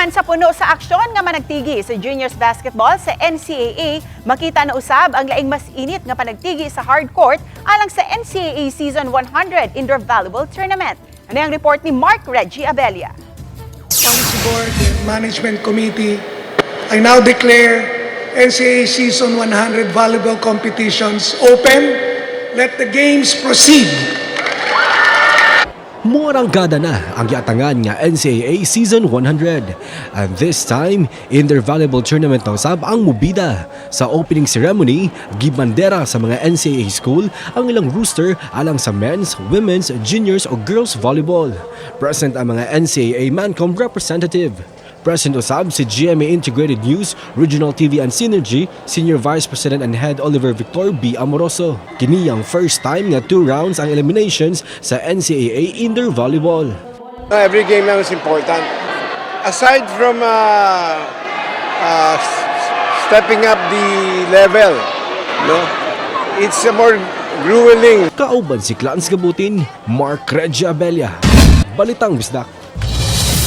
Human sa puno sa aksyon nga panagtigi sa juniors basketball sa NCAA, makita na usab ang laing mas init nga panagtigi sa hardcourt alang sa NCAA Season 100 Indoor Volleyball Tournament. Ano ang report ni Mark Reggie Abella? Policy Board and Management Committee, I now declare NCAA Season 100 Volleyball Competitions open. Let the games proceed. Muaranggada na ang giatangan nga NCAA Season 100. And this time, Indoor Volleyball Tournament ng usab ang mubida. Sa opening ceremony, gibandera sa mga NCAA school ang ilang rooster alang sa men's, women's, juniors o girls volleyball. Present ang mga NCAA Mancom representative. Present usab si GMA Integrated News, Regional TV and Synergy, Senior Vice President and Head Oliver Victor B. Amoroso. Kini ang first time nga 2 rounds ang eliminations sa NCAA Indoor Volleyball. Every game now is important. Aside from stepping up the level, it's a more grueling. Kauban si Clans Gabutin, Mark Reggie Abella, Balitang Bisdak.